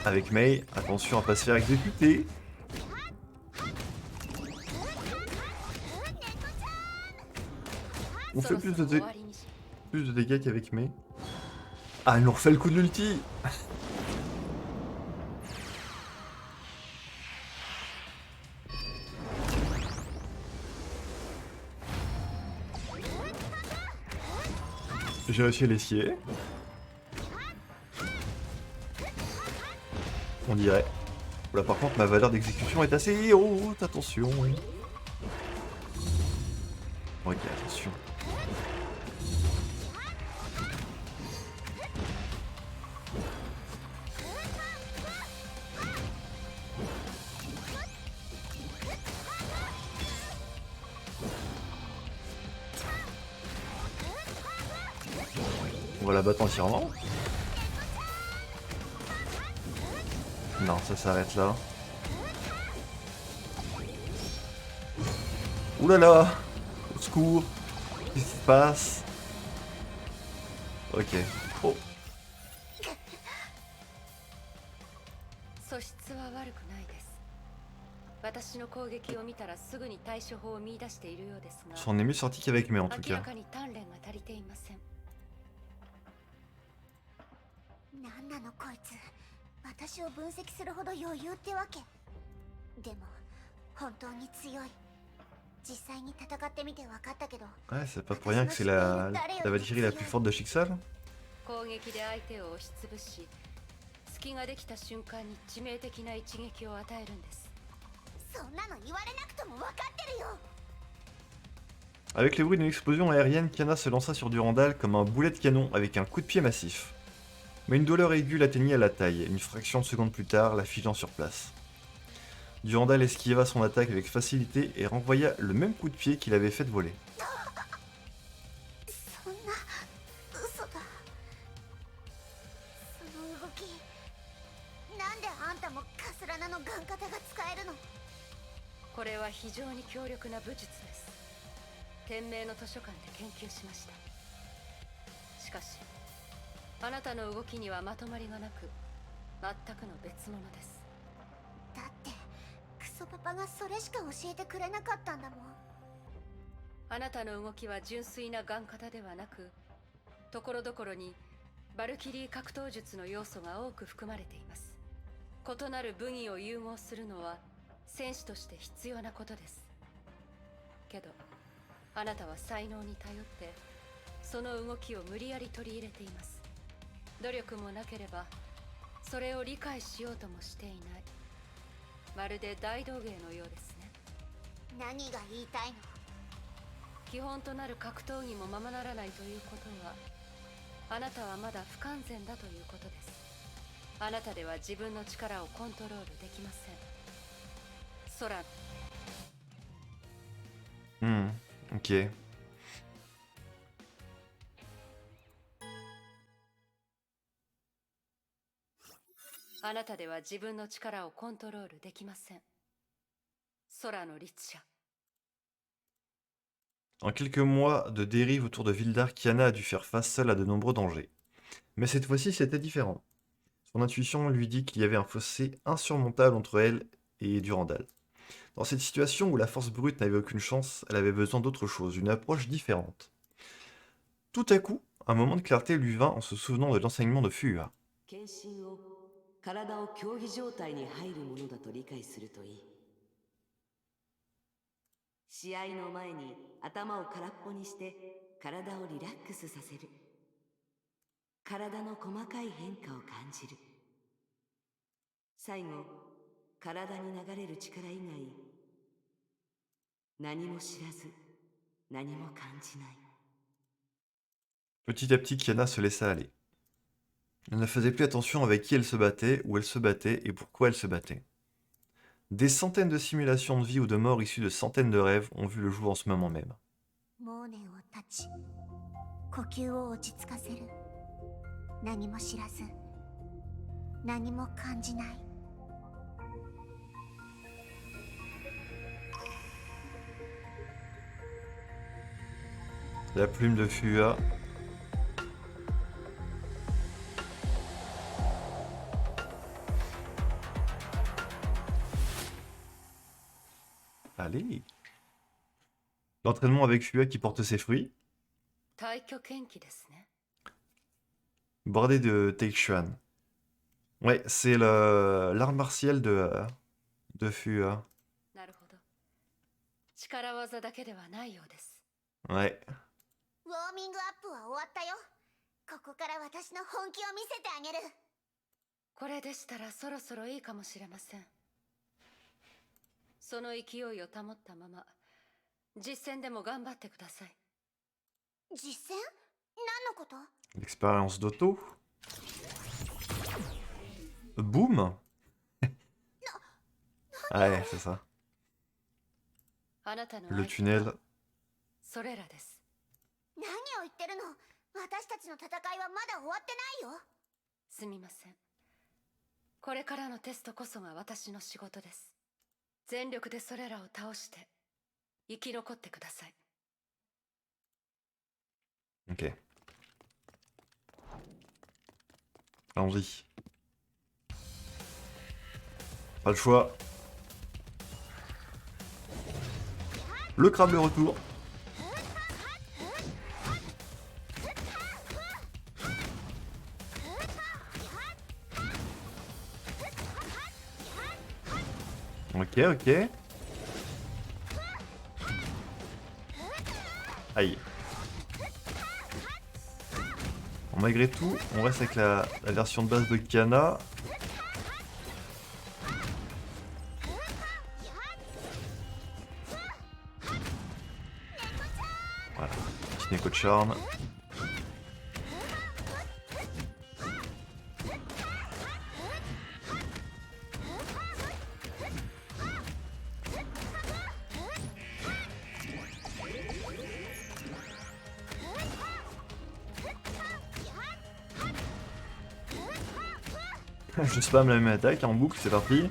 A: avec Mei. Attention à pas se faire exécuter. On fait plus de dégâts qu'avec Mei. Ah, elle nous refait le coup de l'ulti. J'ai réussi à l'esquiver. On dirait. Là par contre ma valeur d'exécution est assez haute, attention. Ok, attention. On va la battre entièrement. Non, ça s'arrête là. Ouh là là! Au secours! Qu'est-ce qui se passe? Ok. Oh!
B: 素質は悪くないです。私の攻撃を見たらすぐに対処法を見出しているようですが、
A: J'en ai mieux sorti qu'avec Mei en tout
B: 明ら
A: cas.
B: かに鍛錬が足りていません。
E: なんなのこいつ。私を分析するほど余裕ってわけ。でも本当に強い。実際に戦ってみて分かったけど。
A: Ouais, c'est pas pour rien que c'est la Valkyrie la plus forte de Shixal.
B: 攻撃で相手を押しつぶし、隙ができた瞬間に致命的な一撃を与えるんです。
E: そんなの言われなくとも分かってるよ。
A: Avec le bruit d'une explosion aérienne, Kiana se lança sur Durandal comme un boulet de canon avec un coup de pied massif. Mais une douleur aiguë l'atteignit à la taille, une fraction de seconde plus tard, la figeant sur place. Durandal esquiva son attaque avec facilité et renvoya le même coup de pied qu'il avait fait voler.
E: そんな嘘だ。その動き、なんであんたもカスラナのガン型が使えるの？
B: これは非常に強力な武術です。天明の図書館で研究しました。しかしあなたの動きにはまとまりがなく、全くの別物です。
E: ソパパがそれしか教えてくれなかったんだもん。
B: あなたの動きは純粋な眼型ではなく、ところどころにバルキリー格闘術の要素が多く含まれています。異なる武技を融合するのは戦士として必要なことです。けどあなたは才能に頼ってその動きを無理やり取り入れています。努力もなければそれを理解しようともしていない。まるで大道芸のようですね。
E: 何が言いたいの？
B: 基本となる格闘技もままならないということは、あなたはまだ不完全だということです。あなたでは自分の力をコントロールできません。空。
A: Ok.
B: あなたでは自分の力をコントロールできません。空の律者。
A: En quelques mois de dérive autour de Vildar, Kiana a dû faire face seule à de nombreux dangers. Mais cette fois-ci, c'était différent. Son intuition lui dit qu'il y avait un fossé insurmontable entre elle et Durandal. Dans cette situation où la force brute n'avait aucune chance, elle avait besoin d'autre chose, d'une approche différente. Tout à coup, un moment de clarté lui vint en se souvenant de l'enseignement de Fuua.
F: 献身を体を競技状態に入るものだと理解するといい。試合の前に頭を空っぽにして体をリラックスさせる。体の細かい変化を感じる。最後、体に流れる力以外、何も知らず、何も感じない。
A: Petit à petit, Kiana se laissa aller. Elle ne faisait plus attention avec qui elle se battait, où elle se battait et pourquoi elle se battait. Des centaines de simulations de vie ou de mort issues de centaines de rêves ont vu le jour en ce moment même.
E: モーネを立ち、呼吸を落ち着かせる。何も知らず、何も感じない。
A: La plume de Fuua. Allez. L'entraînement avec Fuua qui porte ses fruits.
B: 太極拳気ですね。
A: Bordé de Teichuan. Ouais, c'est l'art martial de Fuua.
B: なるほど。力技だけではないようです。
A: Ouais.
E: ウォーミングアップは終わったよ。ここから私の本気を見せてあげる。
B: これでしたらそろそろいいかもしれません。その勢いを保ったまま実戦でも頑張ってください。
E: 実戦？何のこと？
A: L'expérience d'auto. Boum. Ouais, c'est ça.
B: あなたの
A: Le tunnel.
B: それらです。
E: 何を言ってるの？私たちの戦いはまだ終わってないよ。
B: すみません。これからのテストこそが私の仕事です。全力でそれらを倒して生き残ってください。
A: Ok. Allons-y. Pas le choix. Le crabe de retour. Ok, ok. Aïe. Bon, malgré tout, on reste avec la version de base de Kiana. Voilà, petit Neko Charm. Je spam la même attaque en boucle, c'est parti.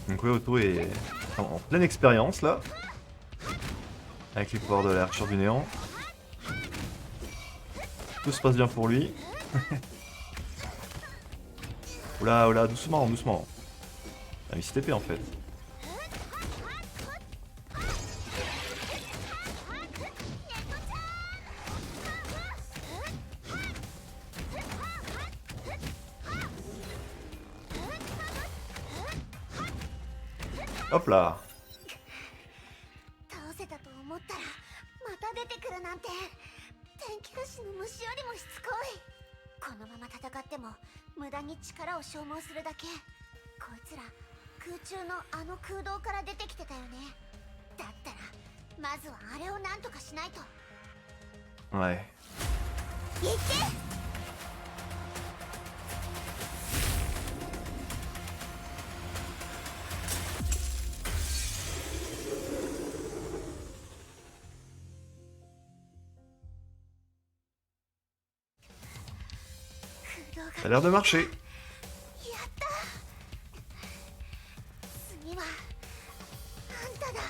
A: Donc ouais, Otto est en pleine expérience là. Avec les pouvoirs de l'archère du néant. Tout se passe bien pour lui. Oula, oula, doucement, doucement. Ah, mais c'est TP en fait. Hop là.
E: 倒せたと思ったらまた出てくるなんて天球師の虫よりもしつこい。このまま戦っても無駄に力を消耗するだけ。こいつら空中のあの空洞から出てきてたよね。だったらまずはあれをなんとかしないと。
A: Ouais.
E: 行って。
A: Ça a l'air de marcher.
E: やった次はあんただ。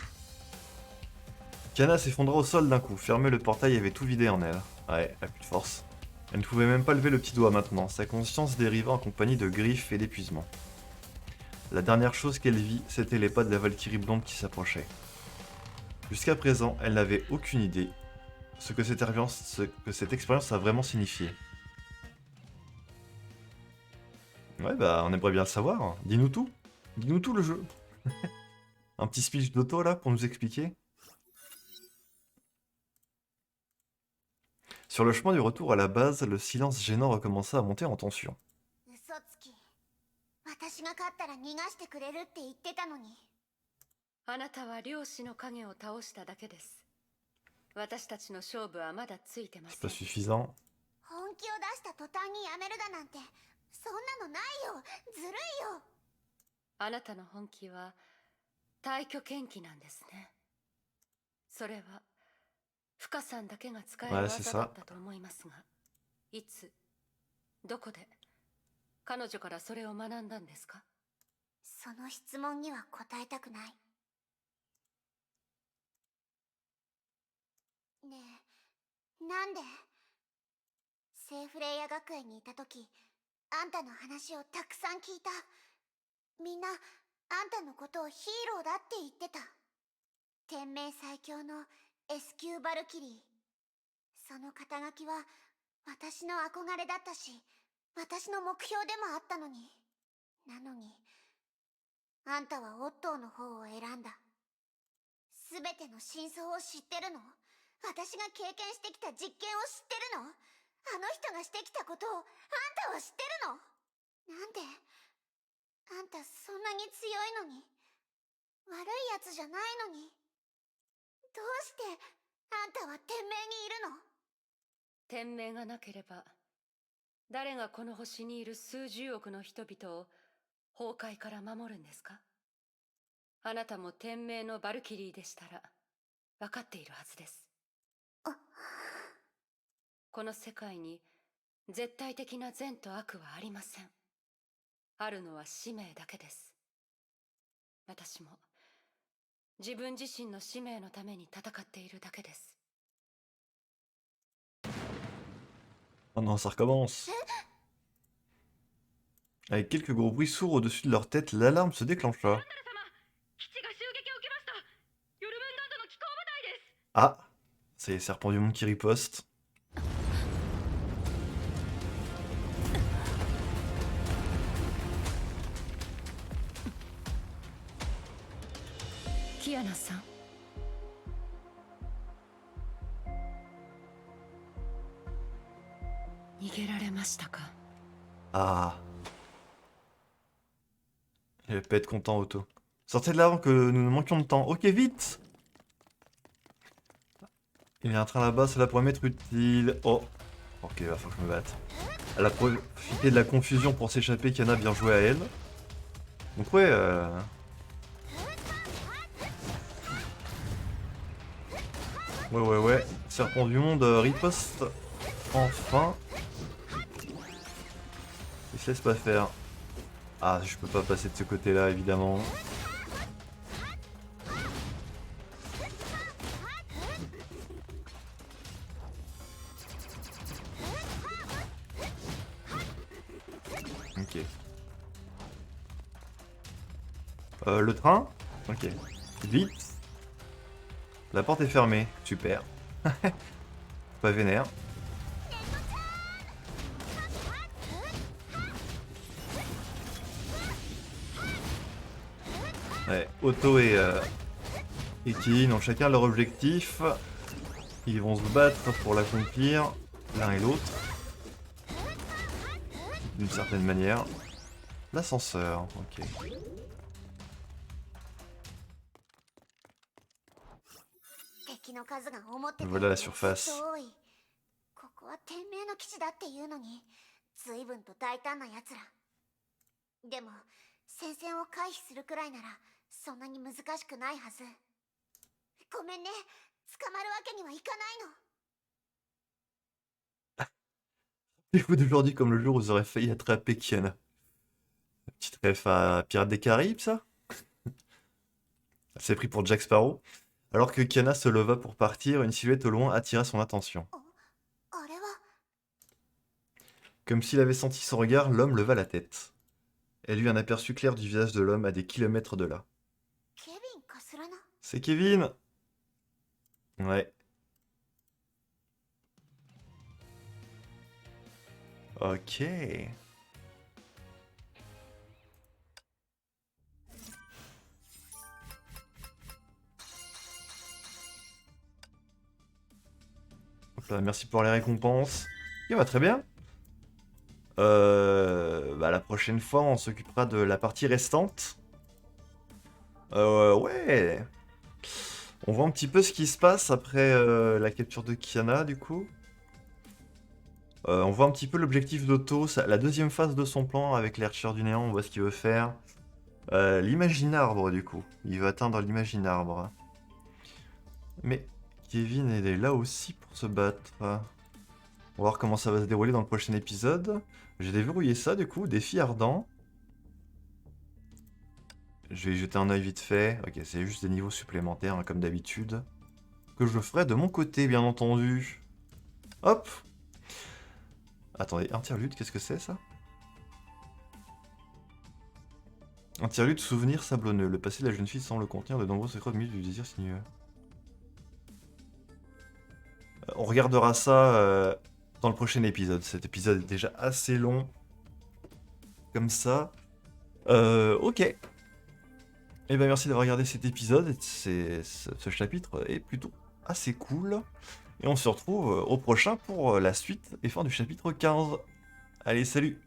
A: Kiana s'effondra au sol d'un coup. Fermer le portail avait tout vidé en elle. Ouais, elle a plus de force. Elle ne pouvait même pas lever le petit doigt maintenant, sa conscience dériva en compagnie de griffes et d'épuisement. La dernière chose qu'elle vit, c'était les pas de la Valkyrie blonde qui s'approchait. Jusqu'à présent, elle n'avait aucune idée ce que cette expérience a vraiment signifié. Ouais, bah, on aimerait bien le savoir. Dis-nous tout. Dis-nous tout le jeu. Un petit speech d'auto là pour nous expliquer. Sur le chemin du retour à la base, le silence gênant recommença à monter en tension.
E: 嘘つき。私が勝ったら逃がしてくれるって言ってたのに。
B: あなたは漁師の影を倒しただけです。私たちの勝負はまだついてま
A: C'est
B: せ
A: pas
B: ん。
A: suffisant.
E: 本気を出した途端にやめるだなんてそんなのないよ。ずるいよ。
B: あなたの本気は退去剣気なんですね。それは深さんだけが使える
A: Ouais, c'est
B: 技
A: ça.
B: だったと思いますが、いつどこで彼女からそれを学んだんですか？
E: その質問には答えたくない。ねえ、なんでセーフレイヤ学園にいた時、あんたの話をたくさん聞いた。みんなあんたのことをヒーローだって言ってた。天命最強の S 級バルキリー。その肩書きは私の憧れだったし、私の目標でもあったのに。なのにあんたはオットーの方を選んだ。すべての真相を知ってるの？私が経験してきた実験を知ってるの？あの人がしてきたことをあんたは知ってるの？なんであんたそんなに強いのに、悪いやつじゃないのに、どうしてあんたは天命にいるの？
B: 天命がなければ誰がこの星にいる数十億の人々を崩壊から守るんですか？あなたも天命のバルキリーでしたら分かっているはずです。この世界に絶対的な善と悪はありません。あるのは使命だけです。私も自分自身の使命のために戦っているだけです。
A: Oh non, ça recommence. Avec quelques gros bruits sourds au-dessus de leur tête, l'alarme se déclencha.
B: 基地が襲撃を受けました。ヨルムンダンドの機構部隊です。
A: Ah, c'est les serpents du monde qui ripostent.
B: キアナさん。逃げられましたか？
A: Ah. Il va pas être content, Otto. Sortez de là avant que nous ne manquions de temps. Ok, vite! Il y a un train là-bas, cela pourrait m'être utile. Oh. Ok, il va falloir que je me batte. Elle a profité de la confusion pour s'échapper, Kiana, bien joué à elle. Donc ouais, Ouais. Serpent du monde riposte. Enfin. Il se laisse pas faire. Ah, je peux pas passer de ce côté-là, évidemment. Ok. Le train? Ok. Vite. La porte est fermée. Super. Pas vénère. Ouais, Otto et Kevin ont chacun leur objectif. Ils vont se battre pour l'accomplir, l'un et l'autre. D'une certaine manière. L'ascenseur, ok. Voilà la surface.
E: ここは天命の基地だっていうのに随分と大胆なやつら。でも戦線を回避するくらいならそんなに難しくないはず。ごめんね、捕まるわけにはいかないの。
A: Les coups d'aujourd'hui comme le jour où vous aurez failli attraper Kiana. Petite ref à Pirates des Caraïbes, ça? Elle s'est pris pour Jack Sparrow. Alors que Kiana se leva pour partir, une silhouette au loin attira son attention.
E: あれは
A: Comme s'il avait senti son regard, l'homme leva la tête. Elle eut un aperçu clair du visage de l'homme à des kilomètres de là.
E: ケビンかすらな。
A: C'est Kevin! Ouais. Ok. Hop là, merci pour les récompenses. Ok, bah, très bien. Bah, la prochaine fois, on s'occupera de la partie restante. Ouais. On voit un petit peu ce qui se passe après la capture de Kiana, du coup. On voit un petit peu l'objectif d'Otto, la deuxième phase de son plan avec les recherches du néant, on voit ce qu'il veut faire. L'Imagine-Arbre, du coup. Il veut atteindre l'Imagine-Arbre. Mais Kevin est là aussi pour se battre. On va voir comment ça va se dérouler dans le prochain épisode. J'ai déverrouillé ça, du coup, défi ardent. Je vais y jeter un œil vite fait. Ok, c'est juste des niveaux supplémentaires, hein, comme d'habitude. Que je ferai de mon côté, bien entendu. Hop! Attendez, interlude, qu'est-ce que c'est, ça? Interlude, souvenir sablonneux. Le passé de la jeune fille semble contenir de nombreux secrets du désir sinueux. On regardera ça dans le prochain épisode. Cet épisode est déjà assez long. Comme ça. Ok. Eh bien, merci d'avoir regardé cet épisode. Ce chapitre est plutôt assez cool. Et on se retrouve au prochain pour la suite et fin du chapitre 15. Allez, salut!